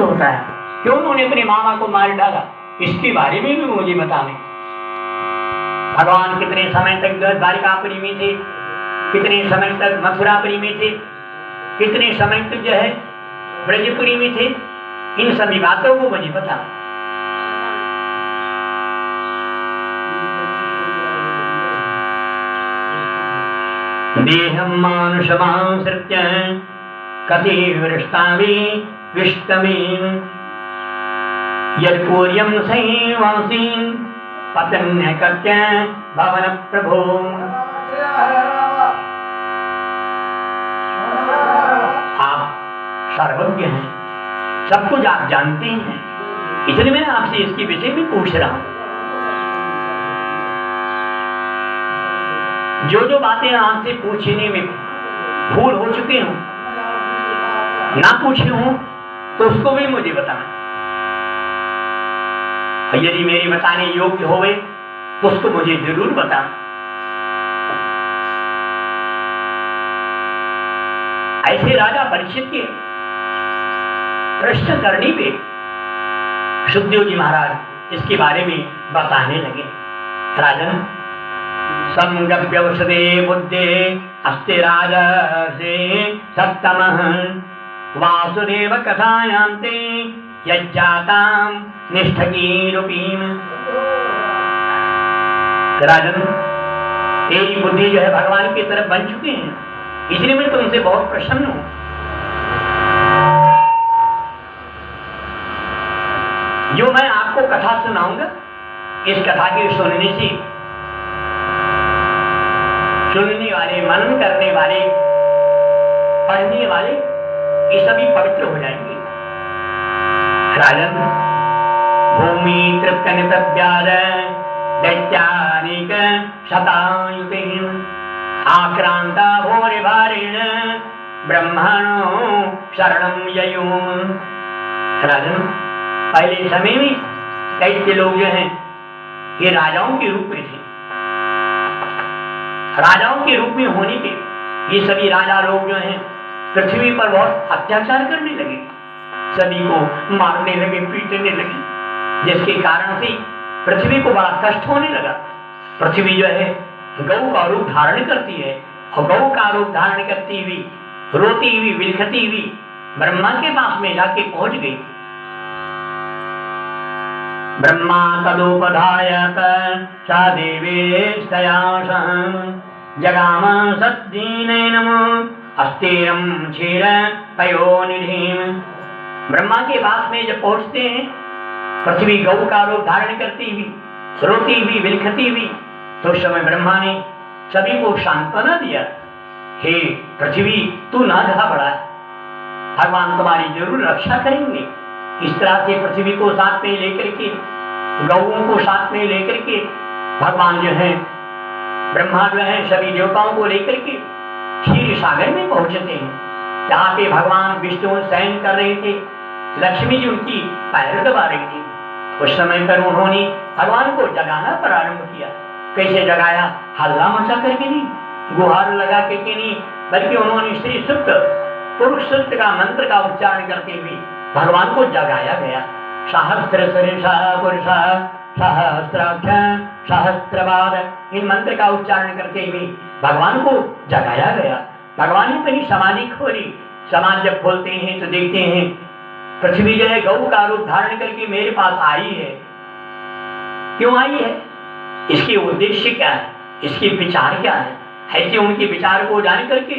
होता है, क्यों उन्होंने अपने मामा को मार डाला, इसके बारे में भी मुझे बताने। भगवान कितने समय तक द्वारिकापुरी में थे, कितने समय तक मथुरापुरी में थे, कितने समय तक जो है ब्रजपुरी में थे, इन सभी बातों को मुझे पता। देहं मानुषमाश्रित्य कति वृष्टावि विष्टमीं यत्पूर्यं सैवासीं पतन्यकृत्य भवन प्रभो। आप सर्वज्ञ हैं, सब कुछ आप जानते हैं, इसलिए मैं आपसे इसके विषय में पूछ रहा हूं। जो जो बातें आपसे पूछने में भूल हो चुके हूं, ना पूछे हूं, तो उसको भी मुझे बताना। और यदि मेरी बताने योग्य होवे तो उसको मुझे जरूर बताना। ऐसे राजा परीक्षित के प्रश्न करने पे सुखदेव जी महाराज इसके बारे में बताने लगे। राजन, संगव्यवसदे बुद्धे अस्ति राजसे सप्तमः वासुदेव कथायान्ते यज्जातां निष्ठकीरूपीं। राजन, तेरी बुद्धि जो है भगवान की तरफ बन चुकी है, इसलिए मैं तुमसे बहुत प्रसन्न हूं। जो मैं आपको कथा सुनाऊंगा, इस कथा के सुनने से सुनने वाले, मनन करने वाले, पढ़ने वाले, ये सभी पवित्र हो जाएंगे। राजन, भूमि तृप्त नितव्याद दैत्यानिक शतायुतेन आक्रांता भोरे भारेण ब्रह्मणो शरणं ययुम। राजन, पहले समय में दैत्य लोग जो हैं ये राजाओं के रूप में थे। राजाओं के रूप में होने के ये सभी राजा लोग जो हैं पृथ्वी पर बहुत अत्याचार करने लगे, सभी को मारने लगे, पीटने लगे, जिसके कारण से पृथ्वी को बड़ा कष्ट होने लगा। पृथ्वी जो है गौ का रूप धारण करती है, और गौ का रूप धारण करती हुई, रोती हुई, विलखती हुई ब्रह्मा के पास में जाके पहुंच गई। ब्रह्मा तदुपधायत सा देवेस्तयासं जगाम सद्दीनेन अस्थिरं क्षीर पयोनिधिं। ब्रह्मा के पास में जब पहुंचते हैं, पृथ्वी गौ का रूप धारण करती हुई, रोती हुई, विलखती हुई, तो उस समय ब्रह्मा ने सभी को सांत्वना दिया, हे पृथ्वी तू ना घबरा, भगवान तुम्हारी जरूर रक्षा करेंगे। इस तरह से पृथ्वी को साथ में लेकर के, गौओं को साथ में लेकर के भगवान जो है, ब्रह्मा जो है, सभी देवताओं को लेकर के क्षीर सागर में पहुंचते हैं, जहाँ पे भगवान विष्णु शयन कर रहे थे, लक्ष्मी जी उनकी पैर दबा रही थी। उस समय पर उन्होंने भगवान को जगाना प्रारंभ किया। कैसे जगाया? हल्ला मचा करके नहीं, गुहार लगा करके नहीं, बल्कि उन्होंने श्री सुक्त पुरुष सूक्त का मंत्र का उच्चारण करते हुए भगवान को जगाया गया। सहस्त्र शीर्षा पुरुष सहस्राक्ष सहस्त्रपाद, इन मंत्र का उच्चारण करते हुए भगवान को जगाया गया। भगवान ने अपनी समाधि खोली। समाधि जब खोलते हैं तो देखते हैं पृथ्वी जो है गौ का रूप धारण करके मेरे पास आई है। क्यों आई है? इसके उद्देश्य क्या है, इसके विचार क्या है? ऐसे उनके विचार को जान करके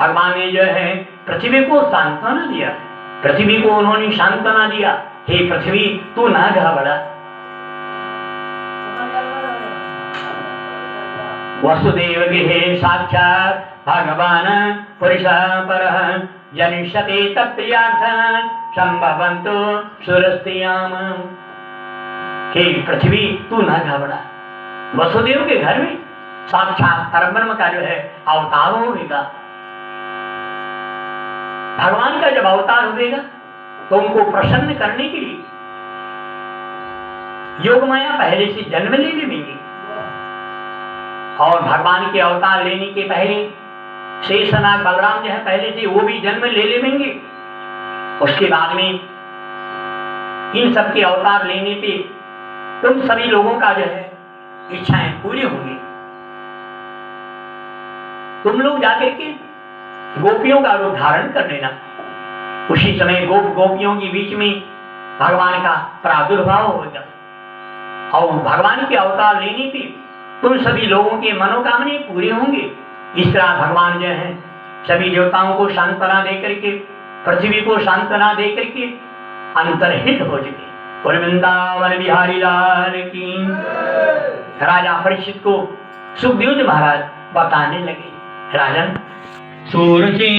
भगवान ने जो है पृथ्वी को सांत्वना दिया। पृथ्वी को उन्होंने सांत्वना दिया, हे पृथ्वी तू ना घबरा। वसुदेव गृहे साक्षात् भगवान पुरुष परः जनिष्यते तत्प्रियार्थं संभवन्तु सुरस्त्रियाम। हे पृथ्वी तू ना घबरा, वसुदेव के घर में साक्षात परब्रह्म का जो है अवतार होगा। भगवान का जब अवतार होगा तो उनको प्रसन्न करने के लिए योगमाया पहले से जन्म ले लेंगे, और भगवान के अवतार लेने के पहले शेषनाग बलराम जो है पहले से वो भी जन्म ले लेंगे। उसके बाद में इन सब के अवतार लेने पे तुम सभी लोगों का जो है इच्छाएं पूरी होंगी। तुम लोग जाकर के गोपियों का रूप धारण कर लेना। उसी समय गोपियों के बीच में भगवान का प्रादुर्भाव होगा और भगवान के अवतार लेने पे तुम सभी लोगों के मनोकामने पूरे होंगे। इस तरह भगवान जो है सभी देवताओं को सांत्वना दे करके, पृथ्वी को सांत्वना दे करके अंतर्हित हो चुके। और वृंदावन बिहारी लाल की। राजा परीक्षित को सुखदेव जी महाराज बताने लगे, राजन सूरज